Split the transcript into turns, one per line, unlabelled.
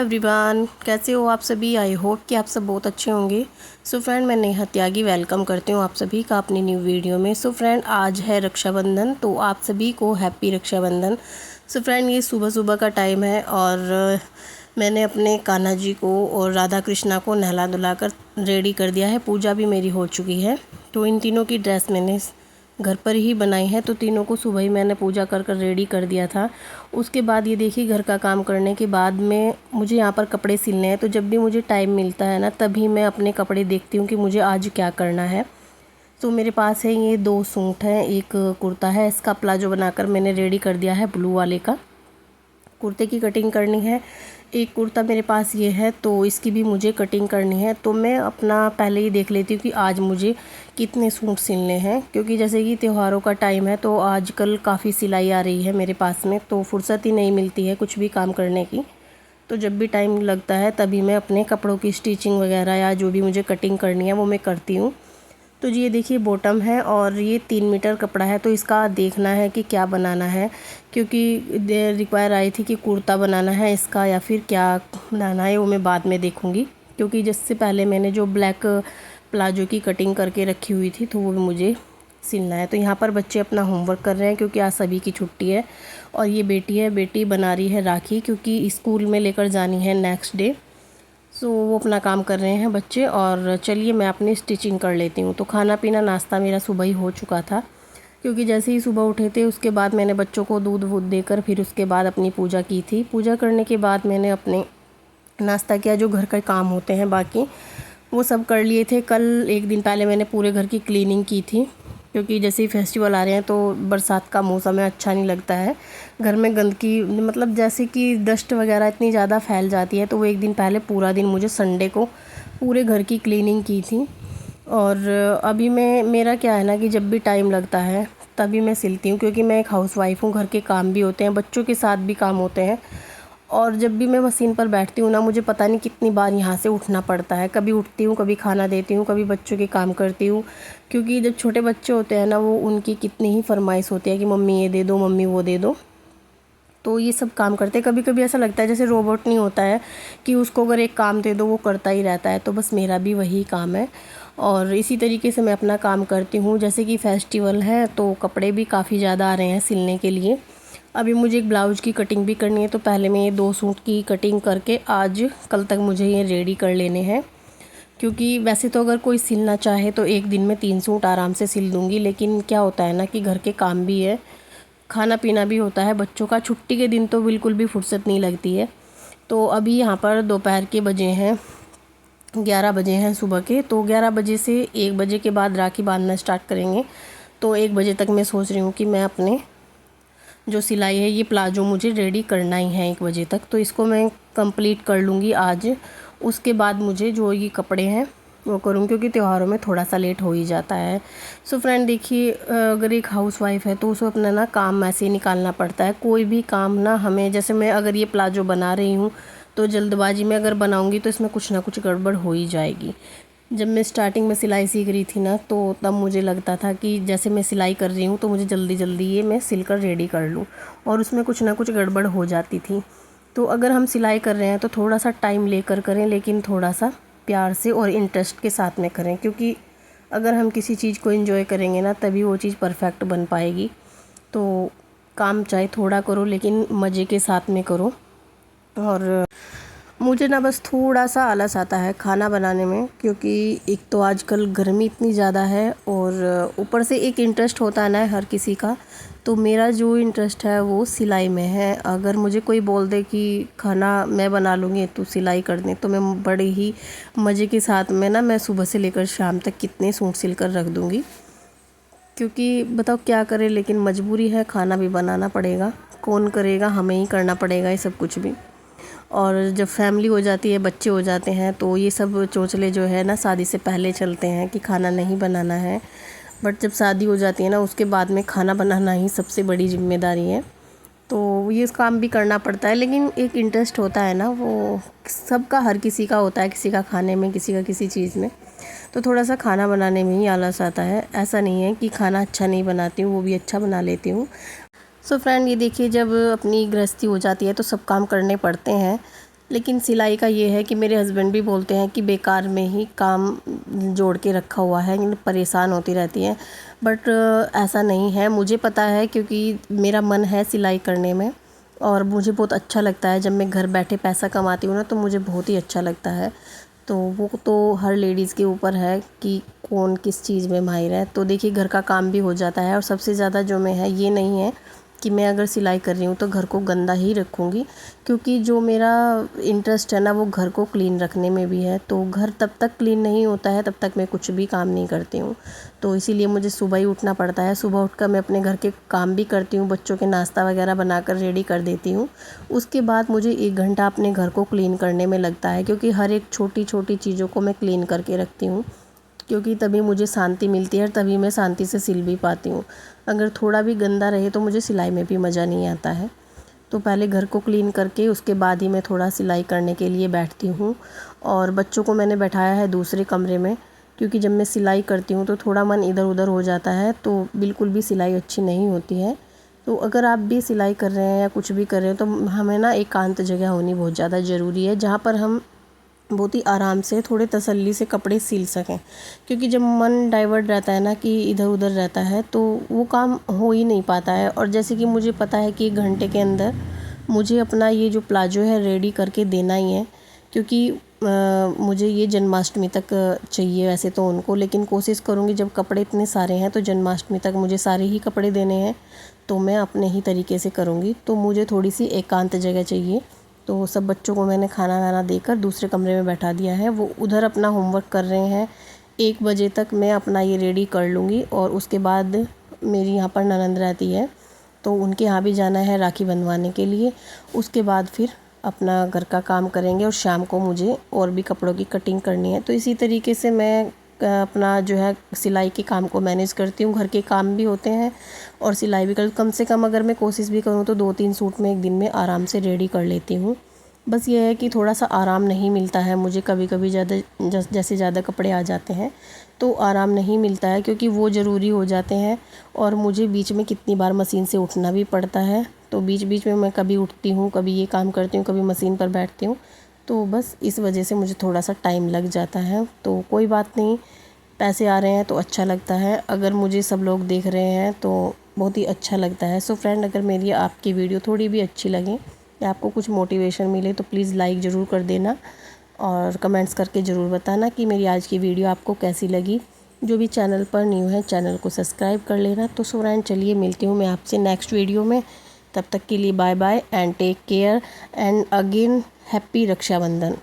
Everyone, कैसे हो आप सभी। आई होप कि आप सब बहुत अच्छे होंगे। सो फ्रेंड, मैं नेहा त्यागी वेलकम करती हूँ आप सभी का अपनी न्यू वीडियो में। सो फ्रेंड, आज है रक्षाबंधन, तो आप सभी को हैप्पी रक्षाबंधन। सो फ्रेंड, ये सुबह सुबह का टाइम है और मैंने अपने कान्हा जी को और राधा कृष्णा को नहला धुला कर रेडी कर दिया है। पूजा भी मेरी हो चुकी है। तो इन तीनों की ड्रेस मैंने घर पर ही बनाई है, तो तीनों को सुबह ही मैंने पूजा कर कर रेडी कर दिया था। उसके बाद ये देखिए, घर का काम करने के बाद में मुझे यहाँ पर कपड़े सिलने हैं। तो जब भी मुझे टाइम मिलता है ना, तभी मैं अपने कपड़े देखती हूँ कि मुझे आज क्या करना है। तो मेरे पास है ये 2 सूट हैं, एक कुर्ता है। इसका प्लाजो बनाकर मैंने रेडी कर दिया है ब्लू वाले का। कुर्ते की कटिंग करनी है। एक कुर्ता मेरे पास ये है, तो इसकी भी मुझे कटिंग करनी है। तो मैं अपना पहले ही देख लेती हूँ कि आज मुझे कितने सूट सिलने हैं, क्योंकि जैसे कि त्योहारों का टाइम है तो आजकल काफ़ी सिलाई आ रही है मेरे पास में, तो फुर्सत ही नहीं मिलती है कुछ भी काम करने की। तो जब भी टाइम लगता है तभी मैं अपने कपड़ों की स्टिचिंग वगैरह या जो भी मुझे कटिंग करनी है वो मैं करती हूँ। तो जी ये देखिए, बॉटम है और ये 3 मीटर कपड़ा है। तो इसका देखना है कि क्या बनाना है, क्योंकि रिक्वायर आई थी कि कुर्ता बनाना है इसका या फिर क्या बनाना है, वो मैं बाद में देखूँगी। क्योंकि जिससे पहले मैंने जो ब्लैक प्लाजो की कटिंग करके रखी हुई थी, तो वो भी मुझे सिलना है। तो यहाँ पर बच्चे अपना होमवर्क कर रहे हैं, क्योंकि आज सभी की छुट्टी है। और ये बेटी है, बेटी बना रही है राखी, क्योंकि स्कूल में लेकर जानी है नेक्स्ट डे। सो वो अपना काम कर रहे हैं बच्चे। और चलिए मैं अपनी स्टिचिंग कर लेती हूँ। तो खाना पीना नाश्ता मेरा सुबह ही हो चुका था, क्योंकि जैसे ही सुबह उठे थे उसके बाद मैंने बच्चों को दूध वूध देकर फिर उसके बाद अपनी पूजा की थी। पूजा करने के बाद मैंने अपने नाश्ता किया, जो घर के काम होते हैं बाकी वो सब कर लिए थे। कल एक दिन पहले मैंने पूरे घर की क्लीनिंग की थी, क्योंकि जैसे ही फेस्टिवल आ रहे हैं तो बरसात का मौसम है, अच्छा नहीं लगता है घर में गंदगी, मतलब जैसे कि डस्ट वगैरह इतनी ज़्यादा फैल जाती है। तो वो एक दिन पहले पूरा दिन मुझे संडे को पूरे घर की क्लीनिंग की थी। और अभी मेरा क्या है ना कि जब भी टाइम लगता है तभी मैं सिलती हूँ, क्योंकि मैं एक हाउसवाइफ हूँ। घर के काम भी होते हैं, बच्चों के साथ भी काम होते हैं। और जब भी मैं मशीन पर बैठती हूँ ना, मुझे पता नहीं कितनी बार यहाँ से उठना पड़ता है। कभी उठती हूँ, कभी खाना देती हूँ, कभी बच्चों के काम करती हूँ। क्योंकि जब छोटे बच्चे होते हैं ना, वो उनकी कितनी ही फरमाइश होती है कि मम्मी ये दे दो, मम्मी वो दे दो। तो ये सब काम करते हैं। कभी कभी ऐसा लगता है जैसे रोबोट नहीं होता है कि उसको अगर एक काम दे दो वो करता ही रहता है। तो बस मेरा भी वही काम है और इसी तरीके से मैं अपना काम करती हूँ। जैसे कि फेस्टिवल है तो कपड़े भी काफ़ी ज़्यादा आ रहे हैं सिलने के लिए। अभी मुझे एक ब्लाउज की कटिंग भी करनी है, तो पहले मैं ये 2 सूट की कटिंग करके आज कल तक मुझे ये रेडी कर लेने हैं। क्योंकि वैसे तो अगर कोई सिलना चाहे तो एक दिन में 3 सूट आराम से सिल दूँगी, लेकिन क्या होता है ना कि घर के काम भी है, खाना पीना भी होता है बच्चों का। छुट्टी के दिन तो बिल्कुल भी फुर्सत नहीं लगती है। तो अभी यहाँ पर दोपहर के बजे हैं 11 बजे हैं सुबह के। तो 11 बजे से 1 बजे के बाद राखी बांधना स्टार्ट करेंगे। तो 1 बजे तक मैं सोच रही हूँ कि मैं अपने जो सिलाई है, ये प्लाजो मुझे रेडी करना ही है 1 बजे तक, तो इसको मैं कंप्लीट कर लूँगी आज। उसके बाद मुझे जो ये कपड़े हैं वो करूँ, क्योंकि त्योहारों में थोड़ा सा लेट हो ही जाता है। सो फ्रेंड देखिए, अगर एक हाउसवाइफ है तो उसे अपना ना काम ऐसे ही निकालना पड़ता है। कोई भी काम ना हमें, जैसे मैं अगर ये प्लाजो बना रही हूँ तो जल्दबाजी में अगर बनाऊँगी तो इसमें कुछ ना कुछ गड़बड़ हो ही जाएगी। जब मैं स्टार्टिंग में सिलाई सीख रही थी ना, तो तब मुझे लगता था कि जैसे मैं सिलाई कर रही हूँ तो मुझे जल्दी जल्दी ये मैं सिल कर रेडी कर लूँ, और उसमें कुछ ना कुछ गड़बड़ हो जाती थी। तो अगर हम सिलाई कर रहे हैं तो थोड़ा सा टाइम लेकर करें, लेकिन थोड़ा सा प्यार से और इंटरेस्ट के साथ में करें, क्योंकि अगर हम किसी चीज़ को एंजॉय करेंगे ना, तभी वो चीज़ परफेक्ट बन पाएगी। तो काम चाहे थोड़ा करो, लेकिन मज़े के साथ में करो। और मुझे ना बस थोड़ा सा आलस आता है खाना बनाने में, क्योंकि एक तो आजकल गर्मी इतनी ज़्यादा है और ऊपर से एक इंटरेस्ट होता है ना हर किसी का। तो मेरा जो इंटरेस्ट है वो सिलाई में है। अगर मुझे कोई बोल दे कि खाना मैं बना लूँगी तू सिलाई कर दे, तो मैं बड़े ही मज़े के साथ में ना, मैं सुबह से लेकर शाम तक कितने सूट सिल कर रख दूँगी। क्योंकि बताओ क्या करें, लेकिन मजबूरी है, खाना भी बनाना पड़ेगा। कौन करेगा, हमें ही करना पड़ेगा ये सब कुछ भी। और जब फैमिली हो जाती है, बच्चे हो जाते हैं, तो ये सब चोचले जो है ना शादी से पहले चलते हैं कि खाना नहीं बनाना है। बट जब शादी हो जाती है ना, उसके बाद में खाना बनाना ही सबसे बड़ी जिम्मेदारी है। तो ये काम भी करना पड़ता है, लेकिन एक इंटरेस्ट होता है ना, वो सबका, हर किसी का होता है, किसी का खाने में, किसी का किसी चीज़ में। तो थोड़ा सा खाना बनाने में ही आलस आता है। ऐसा नहीं है कि खाना अच्छा नहीं बनाती हूँ, वो भी अच्छा बना लेती हूँ। सो फ्रेंड ये देखिए, जब अपनी गृहस्थी हो जाती है तो सब काम करने पड़ते हैं। लेकिन सिलाई का ये है कि मेरे हस्बैंड भी बोलते हैं कि बेकार में ही काम जोड़ के रखा हुआ है, परेशान होती रहती हैं। बट ऐसा नहीं है, मुझे पता है क्योंकि मेरा मन है सिलाई करने में और मुझे बहुत अच्छा लगता है। जब मैं घर बैठे पैसा कमाती हूँ ना तो मुझे बहुत ही अच्छा लगता है। तो वो तो हर लेडीज़ के ऊपर है कि कौन किस चीज़ में माहिर है। तो देखिए घर का काम भी हो जाता है और सबसे ज़्यादा जो मैं है ये नहीं है कि मैं अगर सिलाई कर रही हूँ तो घर को गंदा ही रखूँगी, क्योंकि जो मेरा इंटरेस्ट है ना वो घर को क्लीन रखने में भी है। तो घर तब तक क्लीन नहीं होता है तब तक मैं कुछ भी काम नहीं करती हूँ। तो इसीलिए मुझे सुबह ही उठना पड़ता है। सुबह उठकर मैं अपने घर के काम भी करती हूँ, बच्चों के नाश्ता वगैरह बनाकर रेडी कर देती हूँ। उसके बाद मुझे 1 घंटा अपने घर को क्लीन करने में लगता है, क्योंकि हर एक छोटी छोटी चीज़ों को मैं क्लीन करके रखती हूँ, क्योंकि तभी मुझे शांति मिलती है और तभी मैं शांति से सिल भी पाती हूँ। अगर थोड़ा भी गंदा रहे तो मुझे सिलाई में भी मज़ा नहीं आता है। तो पहले घर को क्लीन करके उसके बाद ही मैं थोड़ा सिलाई करने के लिए बैठती हूँ। और बच्चों को मैंने बैठाया है दूसरे कमरे में, क्योंकि जब मैं सिलाई करती हूँ तो थोड़ा मन इधर उधर हो जाता है, तो बिल्कुल भी सिलाई अच्छी नहीं होती है। तो अगर आप भी सिलाई कर रहे हैं या कुछ भी कर रहे हो तो हमें ना एकांत जगह होनी बहुत ज़्यादा ज़रूरी है, जहाँ पर हम बहुत ही आराम से थोड़े तसल्ली से कपड़े सिल सकें। क्योंकि जब मन डाइवर्ट रहता है ना कि इधर उधर रहता है तो वो काम हो ही नहीं पाता है। और जैसे कि मुझे पता है कि 1 घंटे के अंदर मुझे अपना ये जो प्लाजो है रेडी करके देना ही है, क्योंकि मुझे ये जन्माष्टमी तक चाहिए वैसे तो उनको, लेकिन कोशिश करूँगी जब कपड़े इतने सारे हैं तो जन्माष्टमी तक मुझे सारे ही कपड़े देने हैं, तो मैं अपने ही तरीके से करूँगी। तो मुझे थोड़ी सी एकांत जगह चाहिए। तो सब बच्चों को मैंने खाना वाना देकर दूसरे कमरे में बैठा दिया है, वो उधर अपना होमवर्क कर रहे हैं। 1 बजे तक मैं अपना ये रेडी कर लूँगी और उसके बाद मेरी यहाँ पर ननंद रहती है तो उनके यहाँ भी जाना है राखी बंधवाने के लिए। उसके बाद फिर अपना घर का काम करेंगे और शाम को मुझे और भी कपड़ों की कटिंग करनी है। तो इसी तरीके से मैं अपना जो है सिलाई के काम को मैनेज करती हूँ। घर के काम भी होते हैं और सिलाई भी कम से कम अगर मैं कोशिश भी करूँ तो 2-3 सूट में एक दिन में आराम से रेडी कर लेती हूँ। बस ये है कि थोड़ा सा आराम नहीं मिलता है मुझे, कभी कभी ज़्यादा जैसे ज़्यादा कपड़े आ जाते हैं तो आराम नहीं मिलता है, क्योंकि वो ज़रूरी हो जाते हैं। और मुझे बीच में कितनी बार मशीन से उठना भी पड़ता है, तो बीच बीच में मैं कभी उठती हूँ, कभी ये काम करती हूँ, कभी मशीन पर बैठती हूँ। तो बस इस वजह से मुझे थोड़ा सा टाइम लग जाता है। तो कोई बात नहीं, पैसे आ रहे हैं तो अच्छा लगता है। अगर मुझे सब लोग देख रहे हैं तो बहुत ही अच्छा लगता है। सो फ्रेंड, अगर मेरी आपकी वीडियो थोड़ी भी अच्छी लगे या आपको कुछ मोटिवेशन मिले तो प्लीज़ लाइक ज़रूर कर देना और कमेंट्स करके ज़रूर बताना कि मेरी आज की वीडियो आपको कैसी लगी। जो भी चैनल पर न्यू है चैनल को सब्सक्राइब कर लेना। तो सो फ्रेंड, चलिए मिलती हूँ मैं आपसे नेक्स्ट वीडियो में। तब तक के लिए bye bye and take care and again happy Rakshabandhan.